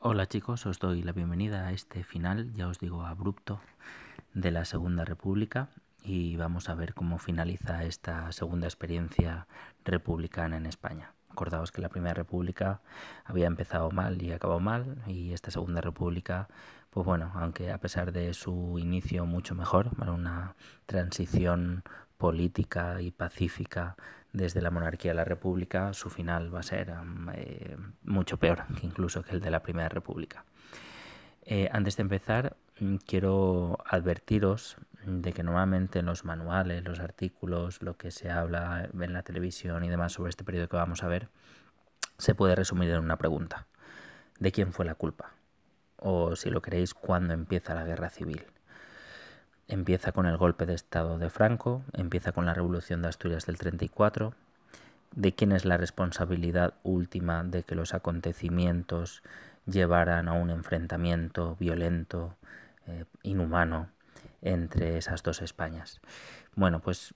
Hola chicos, os doy la bienvenida a este final, ya os digo, abrupto de la Segunda República y vamos a ver cómo finaliza esta segunda experiencia republicana en España. Acordaos que la Primera República había empezado mal y acabado mal y esta Segunda República, pues bueno, aunque a pesar de su inicio mucho mejor, ¿vale? Una transición política y pacífica desde la monarquía a la república, su final va a ser mucho peor que incluso que el de la Primera República. Antes de empezar, quiero advertiros de que normalmente en los manuales, los artículos, lo que se habla en la televisión y demás sobre este periodo que vamos a ver, se puede resumir en una pregunta. ¿De quién fue la culpa? O si lo queréis, ¿cuándo empieza la guerra civil? Empieza con el golpe de Estado de Franco, empieza con la Revolución de Asturias del 34. ¿De quién es la responsabilidad última de que los acontecimientos llevaran a un enfrentamiento violento, inhumano, entre esas dos Españas? Bueno, pues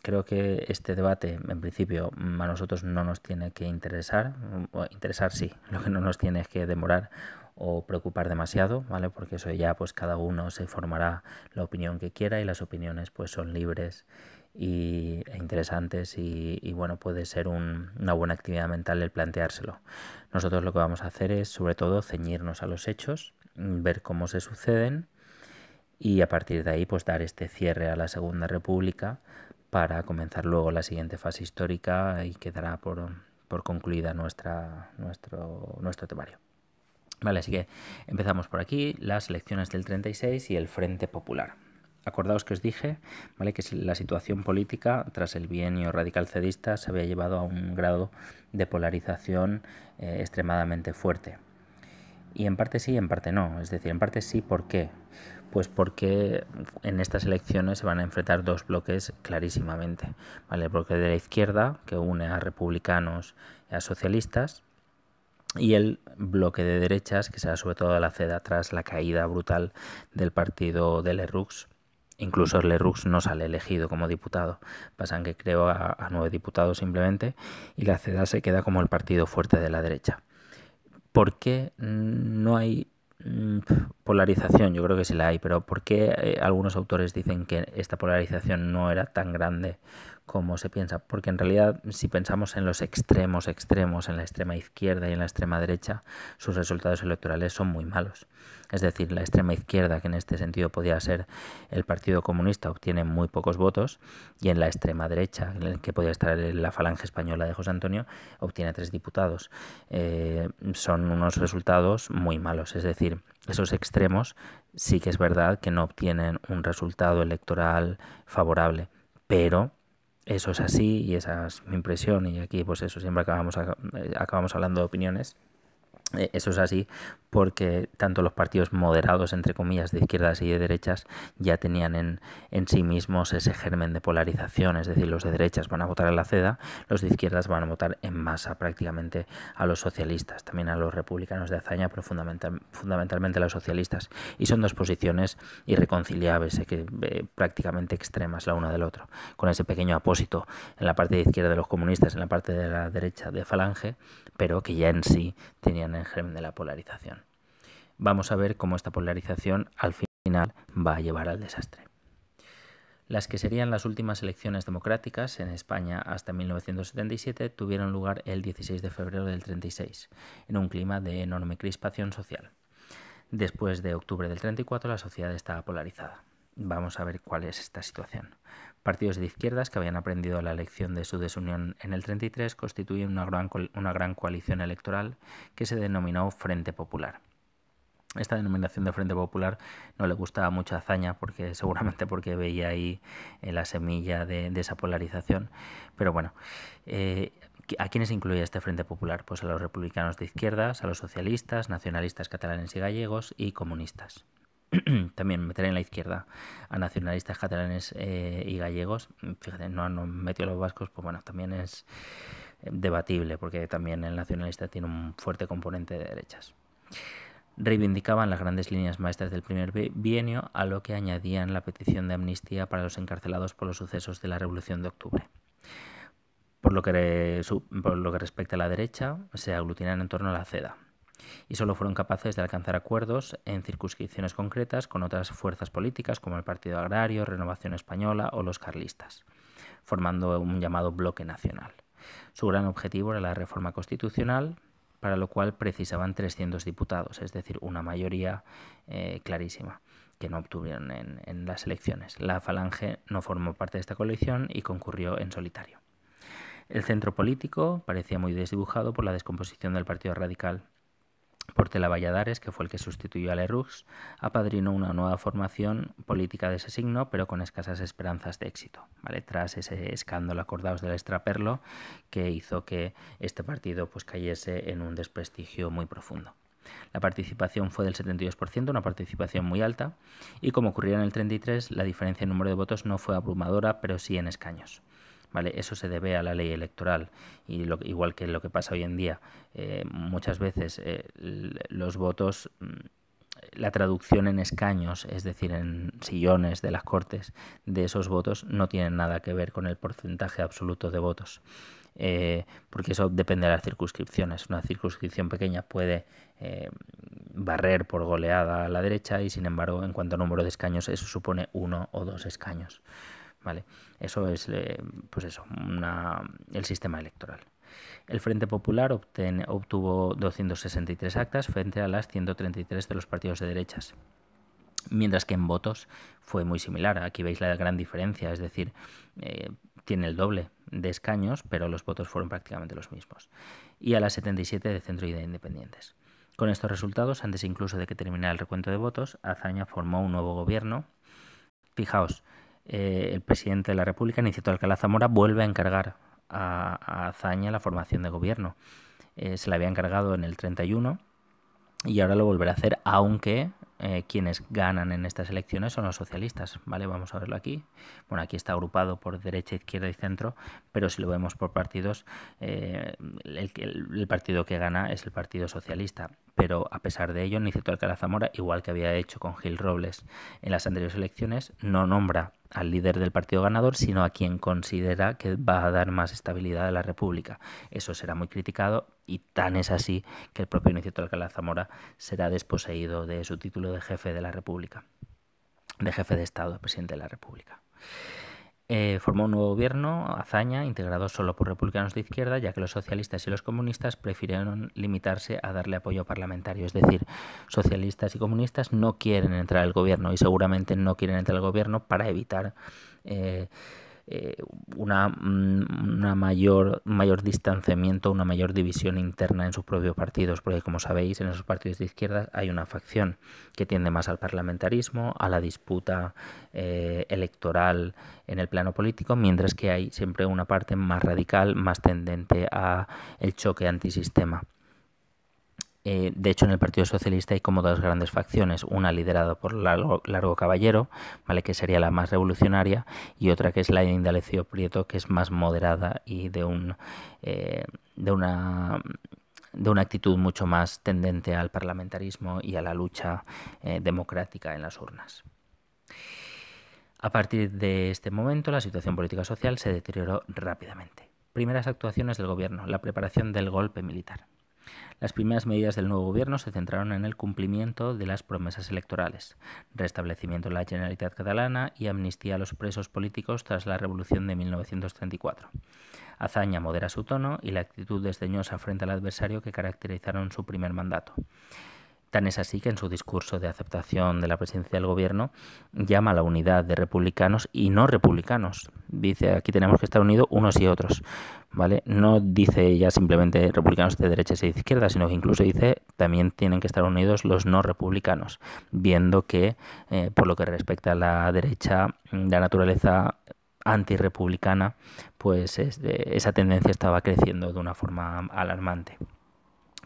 creo que este debate, en principio, a nosotros no nos tiene que interesar, o interesar sí, lo que no nos tiene es que demorar o preocupar demasiado, ¿vale? Porque eso ya pues cada uno se formará la opinión que quiera y las opiniones pues son libres e interesantes y bueno, puede ser una buena actividad mental el planteárselo. Nosotros lo que vamos a hacer es sobre todo ceñirnos a los hechos, ver cómo se suceden y a partir de ahí pues dar este cierre a la Segunda República para comenzar luego la siguiente fase histórica y quedará por concluida nuestro temario. Vale, así que empezamos por aquí, las elecciones del 36 y el Frente Popular. Acordaos que os dije, ¿vale?, que la situación política tras el bienio radical cedista se había llevado a un grado de polarización extremadamente fuerte. Y en parte sí, en parte no. Es decir, en parte sí, ¿por qué? Pues porque en estas elecciones se van a enfrentar dos bloques clarísimamente. ¿Vale? El bloque de la izquierda, que une a republicanos y a socialistas, y el bloque de derechas, que será sobre todo la CEDA tras la caída brutal del partido de Lerroux. Incluso Lerroux no sale elegido como diputado, pasan que creo a 9 diputados simplemente, y la CEDA se queda como el partido fuerte de la derecha. ¿Por qué no hay polarización? Yo creo que sí la hay, pero ¿por qué algunos autores dicen que esta polarización no era tan grande como se piensa? Porque en realidad, si pensamos en los extremos, en la extrema izquierda y en la extrema derecha, sus resultados electorales son muy malos. Es decir, la extrema izquierda, que en este sentido podía ser el Partido Comunista, obtiene muy pocos votos, y en la extrema derecha, en el que podía estar la Falange Española de José Antonio, obtiene 3 diputados. Son unos resultados muy malos. Es decir, esos extremos sí que es verdad que no obtienen un resultado electoral favorable, pero eso es así y esa es mi impresión, y aquí pues eso siempre acabamos hablando de opiniones. Eso es así porque tanto los partidos moderados, entre comillas, de izquierdas y de derechas ya tenían en sí mismos ese germen de polarización. Es decir, los de derechas van a votar a la CEDA, los de izquierdas van a votar en masa prácticamente a los socialistas, también a los republicanos de hazaña, pero fundamentalmente a los socialistas. Y son dos posiciones irreconciliables, prácticamente extremas la una del otro, con ese pequeño apósito en la parte de izquierda de los comunistas, en la parte de la derecha de Falange, pero que ya en sí tenían el germen de la polarización. Vamos a ver cómo esta polarización al final va a llevar al desastre. Las que serían las últimas elecciones democráticas en España hasta 1977 tuvieron lugar el 16 de febrero del 36, en un clima de enorme crispación social. Después de octubre del 34 la sociedad estaba polarizada. Vamos a ver cuál es esta situación. Partidos de izquierdas que habían aprendido la lección de su desunión en el 33 constituyen una gran coalición electoral que se denominó Frente Popular. Esta denominación de Frente Popular no le gustaba mucho a Azaña, seguramente porque veía ahí la semilla de esa polarización. Pero bueno, ¿a quiénes incluía este Frente Popular? Pues a los republicanos de izquierdas, a los socialistas, nacionalistas catalanes y gallegos y comunistas. También meteré en la izquierda a nacionalistas catalanes y gallegos. Fíjate, no metió a los vascos, pues bueno, también es debatible, porque también el nacionalista tiene un fuerte componente de derechas. Reivindicaban las grandes líneas maestras del primer bienio, a lo que añadían la petición de amnistía para los encarcelados por los sucesos de la Revolución de Octubre. Por lo que respecta a la derecha, se aglutinan en torno a la CEDA. y solo fueron capaces de alcanzar acuerdos en circunscripciones concretas con otras fuerzas políticas como el Partido Agrario, Renovación Española o los carlistas, formando un llamado bloque nacional. Su gran objetivo era la reforma constitucional, para lo cual precisaban 300 diputados, es decir, una mayoría clarísima, que no obtuvieron en las elecciones. La Falange no formó parte de esta coalición y concurrió en solitario. El centro político parecía muy desdibujado por la descomposición del Partido Radical. Portela Valladares, que fue el que sustituyó a Lerroux, apadrinó una nueva formación política de ese signo, pero con escasas esperanzas de éxito, ¿vale? Tras ese escándalo acordados del extraperlo que hizo que este partido pues cayese en un desprestigio muy profundo. La participación fue del 72%, una participación muy alta, y como ocurría en el 33, la diferencia en número de votos no fue abrumadora, pero sí en escaños. ¿Vale? Eso se debe a la ley electoral y igual que lo que pasa hoy en día, muchas veces los votos, la traducción en escaños, es decir, en sillones de las Cortes, de esos votos no tienen nada que ver con el porcentaje absoluto de votos. Porque eso depende de las circunscripciones. Una circunscripción pequeña puede barrer por goleada a la derecha y, sin embargo, en cuanto a número de escaños, eso supone 1 o 2 escaños. ¿Vale? Eso es el sistema electoral. El Frente Popular obtuvo 263 actas frente a las 133 de los partidos de derechas, mientras que en votos fue muy similar. Aquí veis la gran diferencia, es decir, tiene el doble de escaños, pero los votos fueron prácticamente los mismos. Y a las 77 de Centro y de Independientes. Con estos resultados, antes incluso de que terminara el recuento de votos, Azaña formó un nuevo gobierno. Fijaos, el presidente de la República, Nicieto Alcalá Zamora, vuelve a encargar a Azaña la formación de gobierno. Se la había encargado en el 31 y ahora lo volverá a hacer, aunque quienes ganan en estas elecciones son los socialistas, ¿vale? Vamos a verlo aquí. Bueno, aquí está agrupado por derecha, izquierda y centro, pero si lo vemos por partidos, el partido que gana es el Partido Socialista. Pero a pesar de ello, Nicieto Alcalá Zamora, igual que había hecho con Gil Robles en las anteriores elecciones, no nombra al líder del partido ganador, sino a quien considera que va a dar más estabilidad a la República. Eso será muy criticado y tan es así que el propio Nicieto Alcalá Zamora será desposeído de su título de jefe de la República, de jefe de Estado, presidente de la República. Formó un nuevo gobierno, Azaña, integrado solo por republicanos de izquierda, ya que los socialistas y los comunistas prefirieron limitarse a darle apoyo parlamentario. Es decir, socialistas y comunistas no quieren entrar al gobierno y seguramente no quieren entrar al gobierno para evitar una mayor distanciamiento, una mayor división interna en sus propios partidos, porque como sabéis, en esos partidos de izquierda hay una facción que tiende más al parlamentarismo, a la disputa electoral en el plano político, mientras que hay siempre una parte más radical, más tendente a el choque antisistema. De hecho, en el Partido Socialista hay como dos grandes facciones, una liderada por Largo Caballero, ¿vale?, que sería la más revolucionaria, y otra que es la de Indalecio Prieto, que es más moderada y de una actitud mucho más tendente al parlamentarismo y a la lucha democrática en las urnas. A partir de este momento, la situación política social se deterioró rápidamente. Primeras actuaciones del gobierno, la preparación del golpe militar. Las primeras medidas del nuevo gobierno se centraron en el cumplimiento de las promesas electorales, restablecimiento de la Generalitat catalana y amnistía a los presos políticos tras la Revolución de 1934. Azaña modera su tono y la actitud desdeñosa frente al adversario que caracterizaron su primer mandato. Tan es así que en su discurso de aceptación de la presidencia del gobierno llama a la unidad de republicanos y no republicanos. Dice, aquí tenemos que estar unidos unos y otros, ¿vale? No dice ya simplemente republicanos de derechas y de izquierdas, sino que incluso dice también tienen que estar unidos los no republicanos, viendo que por lo que respecta a la derecha, la naturaleza antirrepublicana, pues esa tendencia estaba creciendo de una forma alarmante.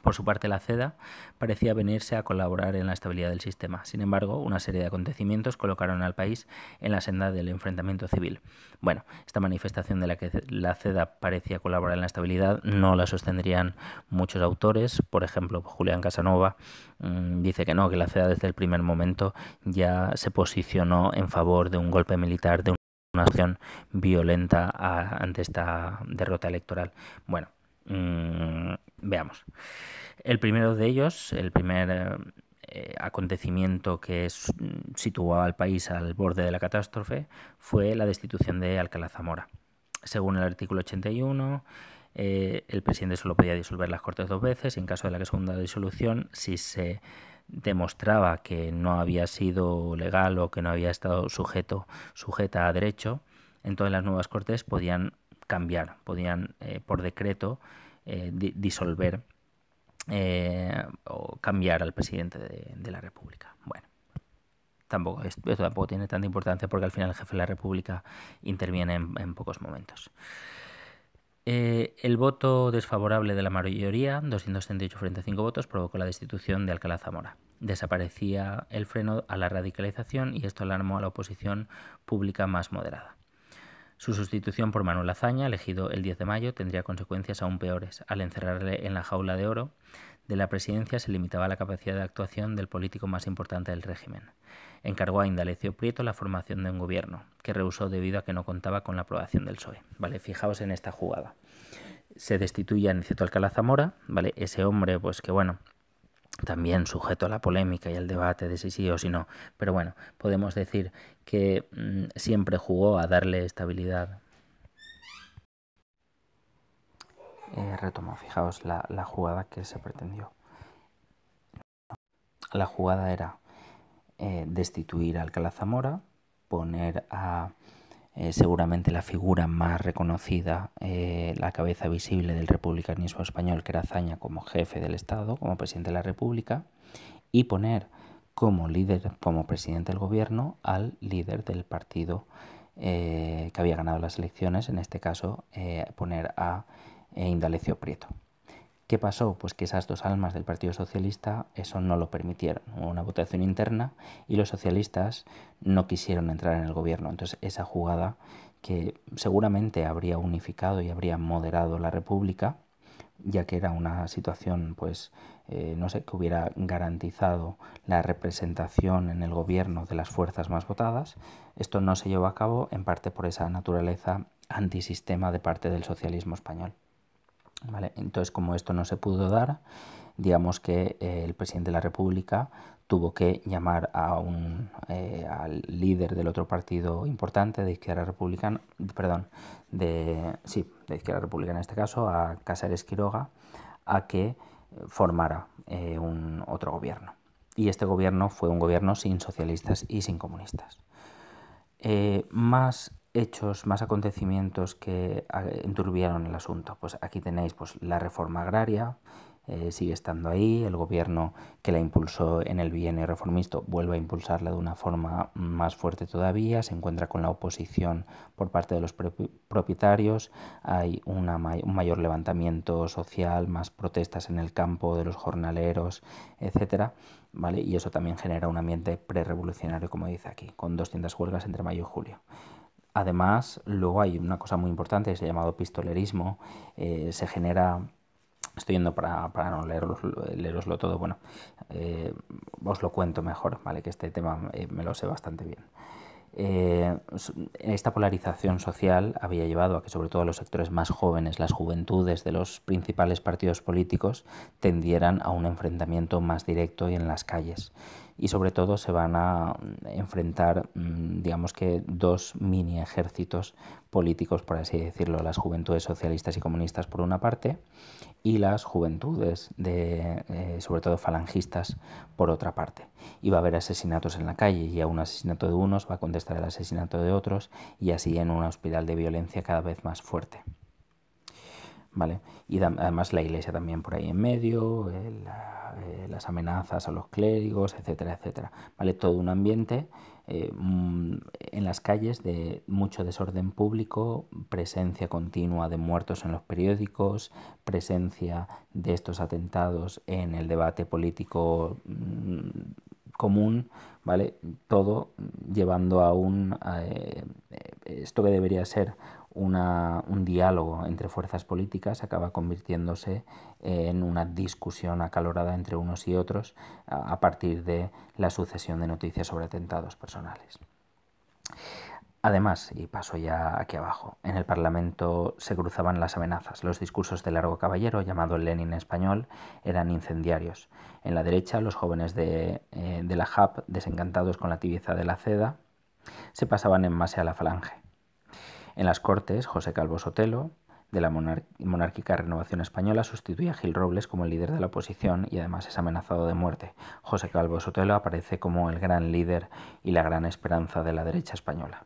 Por su parte, la CEDA parecía venirse a colaborar en la estabilidad del sistema. Sin embargo, una serie de acontecimientos colocaron al país en la senda del enfrentamiento civil. Bueno, esta manifestación de la que la CEDA parecía colaborar en la estabilidad no la sostendrían muchos autores. Por ejemplo, Julián Casanova dice que no, que la CEDA desde el primer momento ya se posicionó en favor de un golpe militar, de una acción violenta ante esta derrota electoral. Bueno, veamos. El primero de ellos, el primer acontecimiento que situó al país al borde de la catástrofe, fue la destitución de Alcalá Zamora. Según el artículo 81, el presidente solo podía disolver las Cortes 2 veces. En caso de la segunda disolución, si se demostraba que no había sido legal o que no había estado sujeta a derecho, entonces las nuevas Cortes podían cambiar, podían por decreto disolver o cambiar al presidente de la República. Bueno, esto tampoco tiene tanta importancia porque al final el jefe de la República interviene en pocos momentos. El voto desfavorable de la mayoría, 278 frente a 5 votos, provocó la destitución de Alcalá Zamora. Desaparecía el freno a la radicalización y esto alarmó a la oposición pública más moderada. Su sustitución por Manuel Azaña, elegido el 10 de mayo, tendría consecuencias aún peores. Al encerrarle en la jaula de oro de la presidencia se limitaba la capacidad de actuación del político más importante del régimen. Encargó a Indalecio Prieto la formación de un gobierno, que rehusó debido a que no contaba con la aprobación del PSOE. ¿Vale? Fijaos en esta jugada. Se destituye a Aniceto Alcalá Zamora, ¿vale? Ese hombre, pues que bueno, también sujeto a la polémica y al debate de si sí o si no, pero bueno, podemos decir que siempre jugó a darle estabilidad. Retomo, fijaos la jugada que se pretendió. La jugada era destituir a Alcalá Zamora, poner a seguramente la figura más reconocida, la cabeza visible del republicanismo español, que era Azaña, como jefe del Estado, como presidente de la República, y poner como líder, como presidente del gobierno, al líder del partido que había ganado las elecciones, en este caso poner a Indalecio Prieto. ¿Qué pasó? Pues que esas dos almas del Partido Socialista eso no lo permitieron. Hubo una votación interna y los socialistas no quisieron entrar en el gobierno. Entonces esa jugada, que seguramente habría unificado y habría moderado la República, ya que era una situación, pues, no sé, que hubiera garantizado la representación en el gobierno de las fuerzas más votadas, esto no se llevó a cabo en parte por esa naturaleza antisistema de parte del socialismo español. ¿Vale? Entonces, como esto no se pudo dar, digamos que el presidente de la República tuvo que llamar al líder del otro partido importante de Izquierda Republicana, de Izquierda Republicana en este caso, a Casares Quiroga, a que formara un otro gobierno. Y este gobierno fue un gobierno sin socialistas y sin comunistas. Más hechos, más acontecimientos que enturbiaron el asunto. Pues aquí tenéis pues, la reforma agraria, sigue estando ahí, el gobierno que la impulsó en el bienio reformista vuelve a impulsarla de una forma más fuerte todavía, se encuentra con la oposición por parte de los propietarios, hay un mayor levantamiento social, más protestas en el campo de los jornaleros, etcétera, ¿vale? Y eso también genera un ambiente prerevolucionario, como dice aquí, con 200 huelgas entre mayo y julio. Además, luego hay una cosa muy importante que se llama pistolerismo, se genera... Estoy yendo para no leeroslo todo, bueno, os lo cuento mejor, ¿vale? Que este tema me lo sé bastante bien. Esta polarización social había llevado a que sobre todo los sectores más jóvenes, las juventudes de los principales partidos políticos, tendieran a un enfrentamiento más directo y en las calles. Y sobre todo se van a enfrentar, digamos que, dos mini ejércitos políticos, por así decirlo, las juventudes socialistas y comunistas por una parte y las juventudes sobre todo falangistas por otra parte. Y va a haber asesinatos en la calle y a un asesinato de unos va a contestar el asesinato de otros y así en una espiral de violencia cada vez más fuerte. ¿Vale? Y además la Iglesia también por ahí en medio, las amenazas a los clérigos, etcétera, etcétera. ¿Vale? Todo un ambiente en las calles de mucho desorden público, presencia continua de muertos en los periódicos, presencia de estos atentados en el debate político común, ¿vale? Todo llevando a esto que debería ser un diálogo entre fuerzas políticas acaba convirtiéndose en una discusión acalorada entre unos y otros a partir de la sucesión de noticias sobre atentados personales. Además, y paso ya aquí abajo, en el Parlamento se cruzaban las amenazas. Los discursos de Largo Caballero, llamado Lenin español, eran incendiarios. En la derecha, los jóvenes de la JAP, desencantados con la tibieza de la CEDA, se pasaban en masa a la Falange. En las Cortes, José Calvo Sotelo, de la monárquica Renovación Española, sustituye a Gil Robles como el líder de la oposición y además es amenazado de muerte. José Calvo Sotelo aparece como el gran líder y la gran esperanza de la derecha española.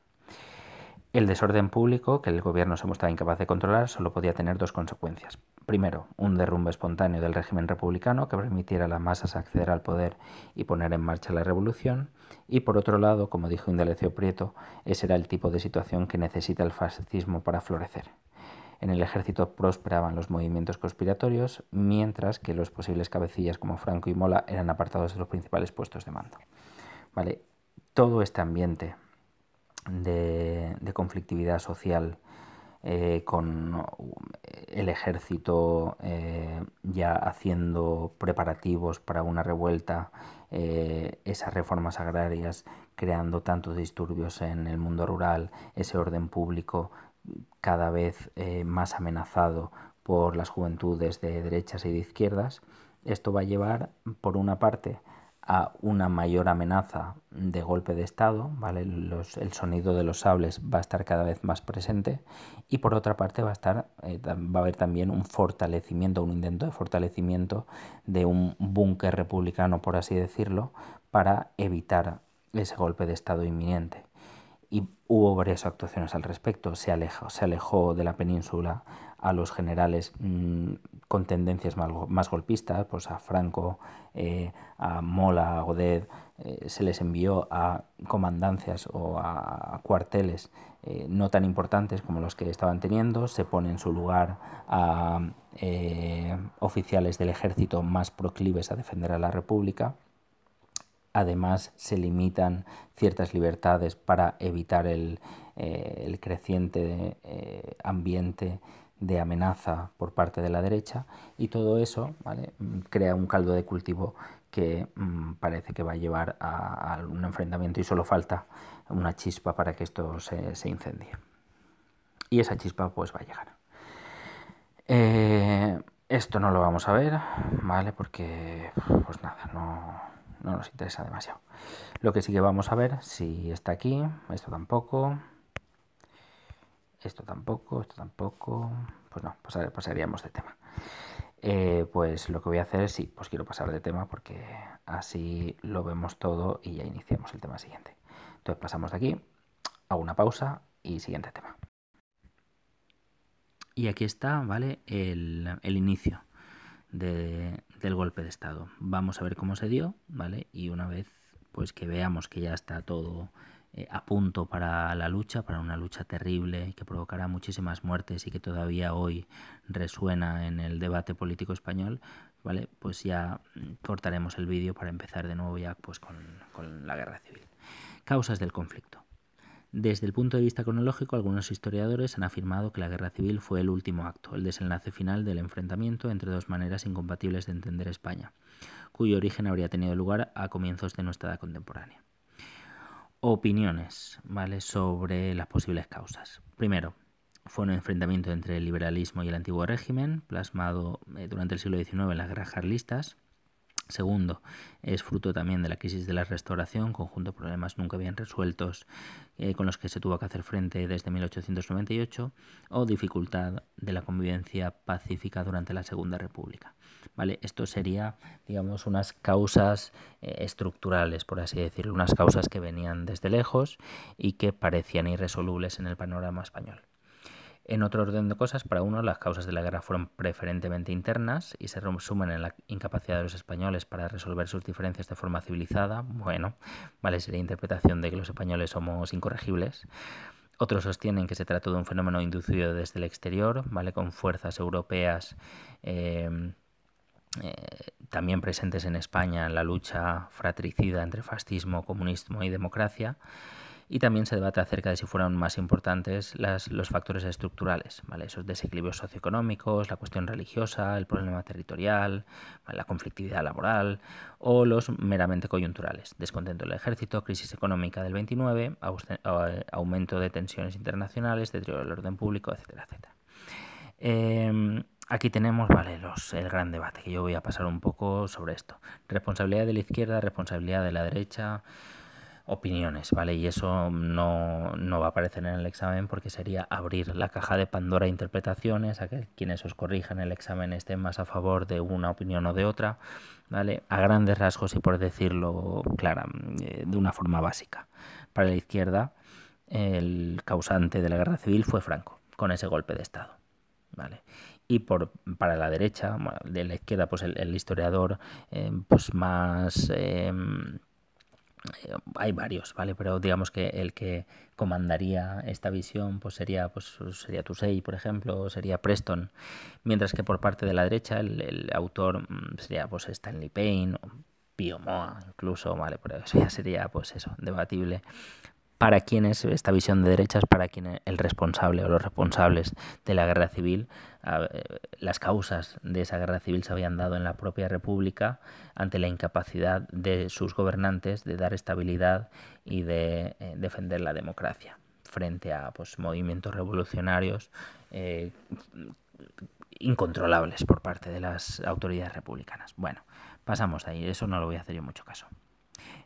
El desorden público, que el gobierno se mostraba incapaz de controlar, solo podía tener dos consecuencias. Primero, un derrumbe espontáneo del régimen republicano que permitiera a las masas acceder al poder y poner en marcha la revolución. Y por otro lado, como dijo Indalecio Prieto, ese era el tipo de situación que necesita el fascismo para florecer. En el ejército prosperaban los movimientos conspiratorios, mientras que los posibles cabecillas como Franco y Mola eran apartados de los principales puestos de mando. ¿Vale? Todo este ambiente de conflictividad social con el ejército ya haciendo preparativos para una revuelta, esas reformas agrarias creando tantos disturbios en el mundo rural, ese orden público cada vez más amenazado por las juventudes de derechas y de izquierdas. Esto va a llevar, por una parte, a una mayor amenaza de golpe de Estado, ¿vale? El sonido de los sables va a estar cada vez más presente y por otra parte va a haber también un fortalecimiento, un intento de fortalecimiento de un búnker republicano, por así decirlo, para evitar ese golpe de Estado inminente. Y hubo varias actuaciones al respecto. Se alejó de la península a los generales con tendencias más golpistas, pues a Franco, a Mola, a Godet, se les envió a comandancias o a cuarteles no tan importantes como los que estaban teniendo. Se pone en su lugar a oficiales del ejército más proclives a defender a la República. Además, se limitan ciertas libertades para evitar el creciente ambiente de amenaza por parte de la derecha y todo eso, ¿vale?, crea un caldo de cultivo que parece que va a llevar a un enfrentamiento y solo falta una chispa para que esto se incendie. Y esa chispa pues va a llegar. Esto no lo vamos a ver, ¿vale? Porque pues nada, no nos interesa demasiado. Lo que sí que vamos a ver, si está aquí, esto tampoco, esto tampoco, esto tampoco, pues no, pasaríamos de tema. Pues lo que voy a hacer es, sí, pues quiero pasar de tema porque así lo vemos todo y ya iniciamos el tema siguiente. Entonces pasamos de aquí, hago una pausa y siguiente tema. Y aquí está, ¿vale?, el inicio del golpe de Estado. Vamos a ver cómo se dio, ¿vale? Y una vez pues que veamos que ya está todo a punto para la lucha, para una lucha terrible que provocará muchísimas muertes y que todavía hoy resuena en el debate político español, ¿vale?, pues ya cortaremos el vídeo para empezar de nuevo ya pues con la guerra civil. Causas del conflicto. Desde el punto de vista cronológico, algunos historiadores han afirmado que la guerra civil fue el último acto, el desenlace final del enfrentamiento entre dos maneras incompatibles de entender España, cuyo origen habría tenido lugar a comienzos de nuestra edad contemporánea. Opiniones, ¿vale?, sobre las posibles causas. Primero, fue un enfrentamiento entre el liberalismo y el antiguo régimen, plasmado durante el siglo XIX en las guerras carlistas. Segundo, es fruto también de la crisis de la Restauración, conjunto de problemas nunca bien resueltos con los que se tuvo que hacer frente desde 1898, o dificultad de la convivencia pacífica durante la Segunda República. ¿Vale? Esto sería, digamos, unas causas estructurales, por así decirlo, unas causas que venían desde lejos y que parecían irresolubles en el panorama español. En otro orden de cosas, para uno, las causas de la guerra fueron preferentemente internas y se resumen en la incapacidad de los españoles para resolver sus diferencias de forma civilizada. Bueno, vale, sería interpretación de que los españoles somos incorregibles. Otros sostienen que se trató de un fenómeno inducido desde el exterior, ¿vale?, con fuerzas europeas también presentes en España en la lucha fratricida entre fascismo, comunismo y democracia. y también se debate acerca de si fueron más importantes los factores estructurales, ¿vale? Esos desequilibrios socioeconómicos, la cuestión religiosa, el problema territorial, ¿vale? La conflictividad laboral, o los meramente coyunturales, descontento del ejército, crisis económica del 29, aumento de tensiones internacionales, deterioro del orden público, etcétera, etcétera. Aquí tenemos, vale, el gran debate, que yo voy a pasar un poco sobre esto. Responsabilidad de la izquierda, responsabilidad de la derecha, opiniones, ¿vale? Y eso no va a aparecer en el examen porque sería abrir la caja de Pandora de interpretaciones, a que quienes os corrijan el examen estén más a favor de una opinión o de otra, ¿vale? A grandes rasgos y por decirlo clara, de una forma básica. Para la izquierda, el causante de la guerra civil fue Franco, con ese golpe de Estado, ¿vale? Y para la derecha, bueno, de la izquierda, pues el historiador pues más... hay varios, ¿vale? Pero digamos que el que comandaría esta visión pues sería Toussaint, por ejemplo, o sería Preston, mientras que por parte de la derecha el autor sería pues Stanley Payne, o Pío Moa incluso, ¿vale? Pero eso ya sería pues eso, debatible. Para quienes esta visión de derechas, para quien el responsable o los responsables de la guerra civil, las causas de esa guerra civil se habían dado en la propia República ante la incapacidad de sus gobernantes de dar estabilidad y de defender la democracia frente a pues, movimientos revolucionarios incontrolables por parte de las autoridades republicanas. Bueno, pasamos de ahí, eso no lo voy a hacer yo mucho caso.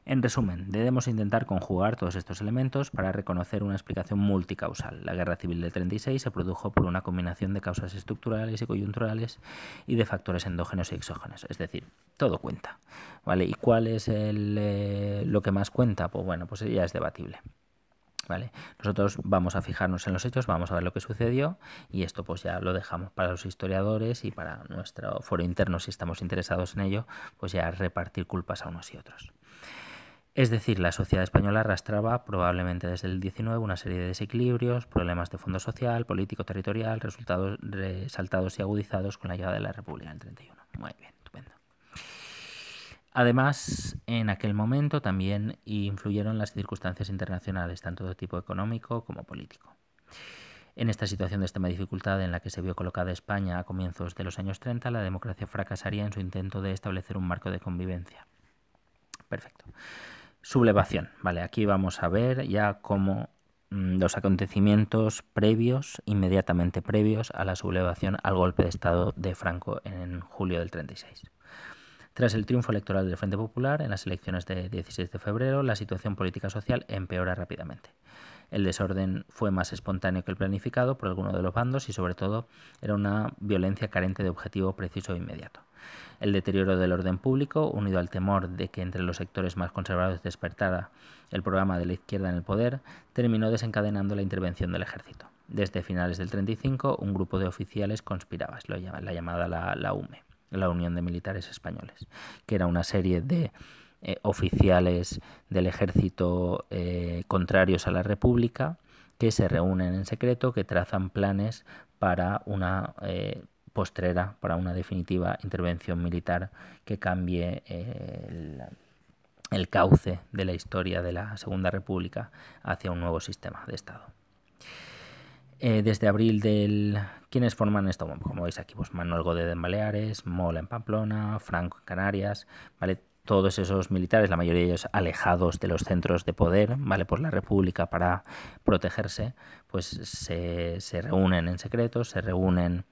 En resumen, debemos intentar conjugar todos estos elementos para reconocer una explicación multicausal. La guerra civil del 36 se produjo por una combinación de causas estructurales y coyunturales y de factores endógenos y exógenos, es decir, todo cuenta, ¿vale? ¿Y cuál es lo que más cuenta? Pues bueno, pues ya es debatible, ¿vale? Nosotros vamos a fijarnos en los hechos, vamos a ver lo que sucedió y esto pues ya lo dejamos para los historiadores y para nuestro foro interno, si estamos interesados en ello, pues ya repartir culpas a unos y otros. Es decir, la sociedad española arrastraba probablemente desde el 19 una serie de desequilibrios, problemas de fondo social, político, territorial, resultados resaltados y agudizados con la llegada de la República en el 31. Muy bien, estupendo. Además, en aquel momento también influyeron las circunstancias internacionales, tanto de tipo económico como político. En esta situación de extrema dificultad en la que se vio colocada España a comienzos de los años 30, la democracia fracasaría en su intento de establecer un marco de convivencia. Perfecto. Sublevación, vale, aquí vamos a ver ya cómo los acontecimientos previos, inmediatamente previos a la sublevación al golpe de Estado de Franco en julio del 36. Tras el triunfo electoral del Frente Popular en las elecciones de 16 de febrero, la situación política social empeora rápidamente. El desorden fue más espontáneo que el planificado por alguno de los bandos y sobre todo era una violencia carente de objetivo preciso e inmediato. El deterioro del orden público, unido al temor de que entre los sectores más conservadores despertara el programa de la izquierda en el poder, terminó desencadenando la intervención del ejército. Desde finales del 35, un grupo de oficiales conspiraba, es la llamada la UME, la Unión de Militares Españoles, que era una serie de oficiales del ejército contrarios a la República que se reúnen en secreto, que trazan planes para una postrera, para una definitiva intervención militar que cambie el cauce de la historia de la Segunda República hacia un nuevo sistema de Estado. Desde abril ¿Quiénes forman esto? Bueno, como veis aquí, pues Manuel Godet en Baleares, Mola en Pamplona, Franco en Canarias, ¿vale? Todos esos militares, la mayoría de ellos alejados de los centros de poder, ¿vale? Por la República para protegerse, pues se reúnen en secreto, se reúnen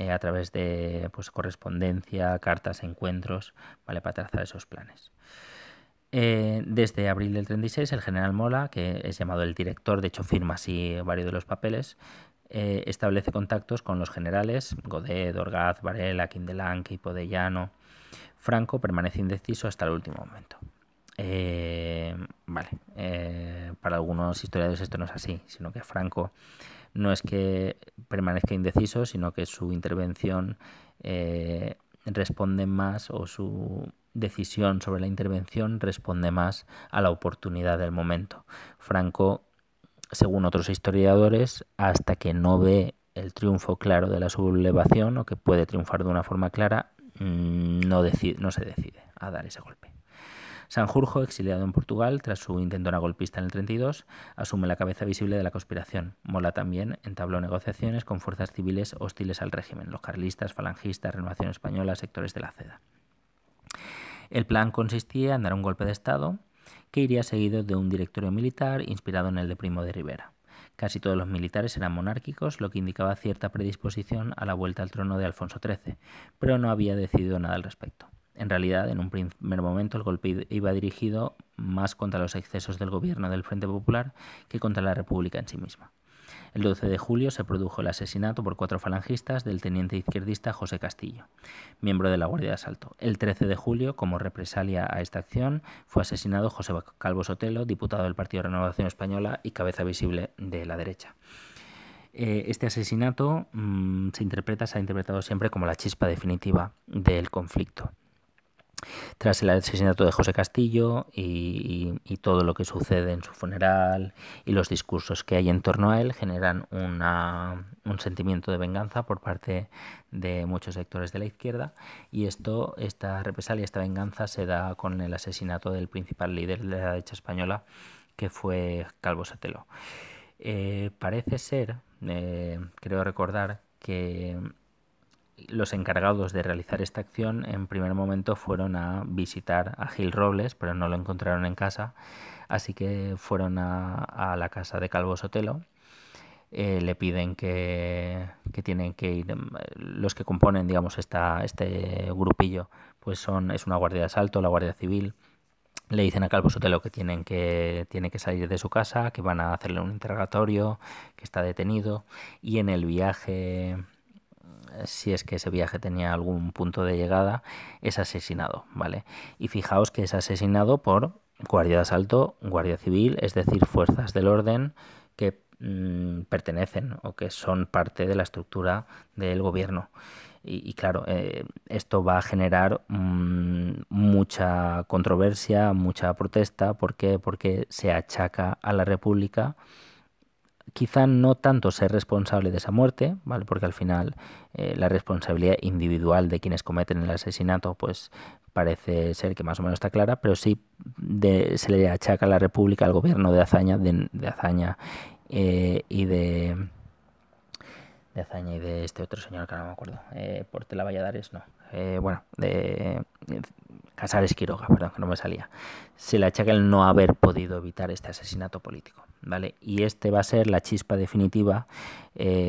a través de pues, correspondencia, cartas, encuentros, ¿vale? Para trazar esos planes. Desde abril del 36, el general Mola, que es llamado el director, de hecho firma así varios de los papeles, establece contactos con los generales Godet, Orgaz, Varela, Quindelán, Queipo de Llano. Franco permanece indeciso hasta el último momento. Para algunos historiadores esto no es así, sino que Franco no es que permanezca indeciso, sino que su intervención responde más, o su decisión sobre la intervención responde más a la oportunidad del momento. Franco, según otros historiadores, hasta que no ve el triunfo claro de la sublevación, o que puede triunfar de una forma clara, no se decide a dar ese golpe. Sanjurjo, exiliado en Portugal tras su intentona golpista en el 32, asume la cabeza visible de la conspiración. Mola también entabló negociaciones con fuerzas civiles hostiles al régimen, los carlistas, falangistas, Renovación Española, sectores de la CEDA. El plan consistía en dar un golpe de Estado que iría seguido de un directorio militar inspirado en el de Primo de Rivera. Casi todos los militares eran monárquicos, lo que indicaba cierta predisposición a la vuelta al trono de Alfonso XIII, pero no había decidido nada al respecto. En realidad, en un primer momento, el golpe iba dirigido más contra los excesos del gobierno del Frente Popular que contra la República en sí misma. El 12 de julio se produjo el asesinato por 4 falangistas del teniente izquierdista José Castillo, miembro de la Guardia de Asalto. El 13 de julio, como represalia a esta acción, fue asesinado José Calvo Sotelo, diputado del Partido Renovación Española y cabeza visible de la derecha. Este asesinato se ha interpretado siempre como la chispa definitiva del conflicto. Tras el asesinato de José Castillo y todo lo que sucede en su funeral y los discursos que hay en torno a él generan un sentimiento de venganza por parte de muchos sectores de la izquierda, y esta represalia, esta venganza se da con el asesinato del principal líder de la derecha española, que fue Calvo Sotelo. Parece ser, creo recordar, que los encargados de realizar esta acción en primer momento fueron a visitar a Gil Robles, pero no lo encontraron en casa, así que fueron a la casa de Calvo Sotelo. Le piden que tienen que ir, los que componen, digamos, este grupillo, pues es una guardia de asalto, la Guardia Civil. Le dicen a Calvo Sotelo que tiene que salir de su casa, que van a hacerle un interrogatorio, que está detenido, y en el viaje, si es que ese viaje tenía algún punto de llegada, es asesinado, ¿vale? Y fijaos que es asesinado por Guardia de Asalto, Guardia Civil, es decir, fuerzas del orden que pertenecen o que son parte de la estructura del gobierno. Y claro, esto va a generar mucha controversia, mucha protesta. ¿Por qué? Porque se achaca a la República quizá no tanto ser responsable de esa muerte, ¿vale? Porque al final la responsabilidad individual de quienes cometen el asesinato pues parece ser que más o menos está clara, pero sí se le achaca a la República, al gobierno de Azaña, y de Azaña y de este otro señor que no me acuerdo, Portela Valladares, no, de Casares Quiroga, perdón, que no me salía. Se le achaca el no haber podido evitar este asesinato político, ¿vale? Y este va a ser la chispa definitiva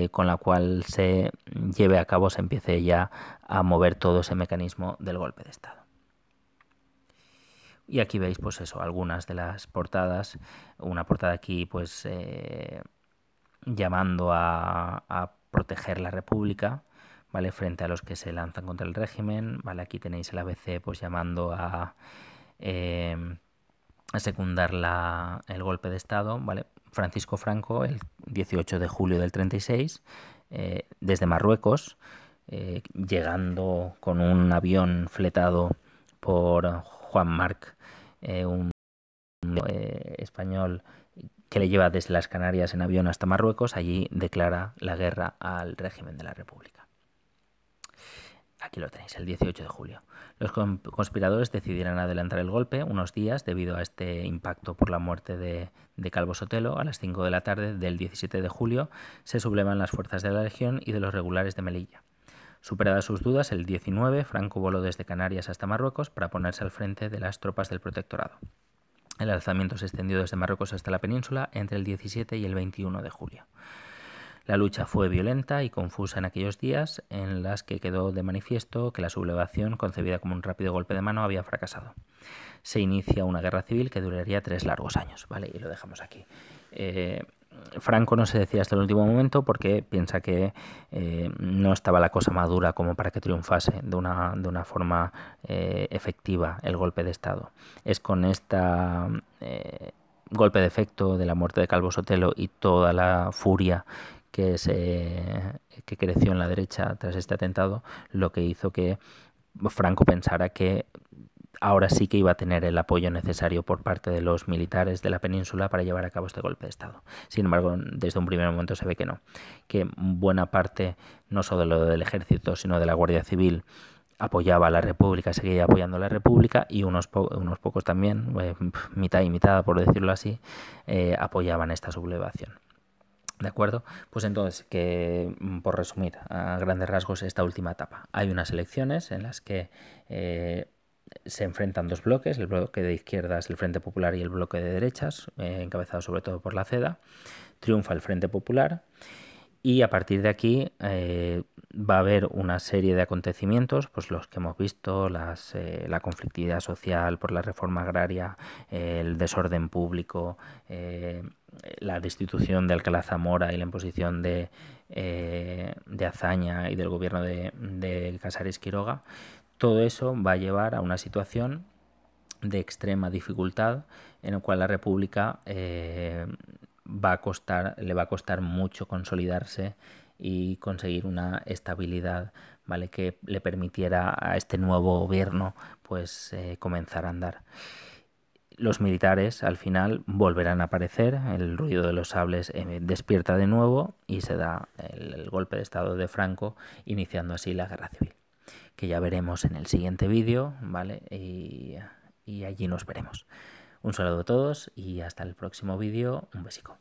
con la cual se lleve a cabo, se empiece ya a mover todo ese mecanismo del golpe de Estado. Y aquí veis, pues eso, algunas de las portadas. Una portada aquí, pues llamando a proteger la República, ¿vale? Frente a los que se lanzan contra el régimen, ¿vale? Aquí tenéis el ABC pues llamando a secundar el golpe de Estado, ¿vale? Francisco Franco, el 18 de julio del 36, desde Marruecos, llegando con un avión fletado por Juan Marc, un español que le lleva desde las Canarias en avión hasta Marruecos. Allí declara la guerra al régimen de la República. Aquí lo tenéis, el 18 de julio. Los conspiradores decidieron adelantar el golpe unos días debido a este impacto por la muerte de Calvo Sotelo. A las 5 de la tarde del 17 de julio se sublevan las fuerzas de la Legión y de los regulares de Melilla. Superadas sus dudas, el 19, Franco voló desde Canarias hasta Marruecos para ponerse al frente de las tropas del protectorado. El alzamiento se extendió desde Marruecos hasta la península entre el 17 y el 21 de julio. La lucha fue violenta y confusa en aquellos días, en las que quedó de manifiesto que la sublevación, concebida como un rápido golpe de mano, había fracasado. Se inicia una guerra civil que duraría 3 largos años, ¿vale? Y lo dejamos aquí. Franco no se decía hasta el último momento porque piensa que no estaba la cosa madura como para que triunfase de una forma efectiva el golpe de Estado. Es con esta golpe de efecto de la muerte de Calvo Sotelo y toda la furia que creció en la derecha tras este atentado lo que hizo que Franco pensara que ahora sí que iba a tener el apoyo necesario por parte de los militares de la península para llevar a cabo este golpe de Estado. Sin embargo, desde un primer momento se ve que no, que buena parte, no solo del ejército, sino de la Guardia Civil, apoyaba a la República, seguía apoyando a la República, y unos pocos también, mitad y mitad por decirlo así, apoyaban esta sublevación. ¿De acuerdo? Pues entonces, que por resumir a grandes rasgos esta última etapa, hay unas elecciones en las que se enfrentan dos bloques, el bloque de izquierdas, el Frente Popular, y el bloque de derechas, encabezado sobre todo por la CEDA. Triunfa el Frente Popular, y a partir de aquí va a haber una serie de acontecimientos, pues los que hemos visto, la conflictividad social por la reforma agraria, el desorden público, la destitución de Alcalá Zamora y la imposición de Azaña y del gobierno de Casares Quiroga. Todo eso va a llevar a una situación de extrema dificultad en la cual la República le va a costar mucho consolidarse y conseguir una estabilidad, ¿vale?, que le permitiera a este nuevo gobierno pues comenzar a andar. Los militares al final volverán a aparecer, el ruido de los sables despierta de nuevo y se da el golpe de estado de Franco, iniciando así la guerra civil, que ya veremos en el siguiente vídeo, ¿vale? Y allí nos veremos. Un saludo a todos y hasta el próximo vídeo. Un besico.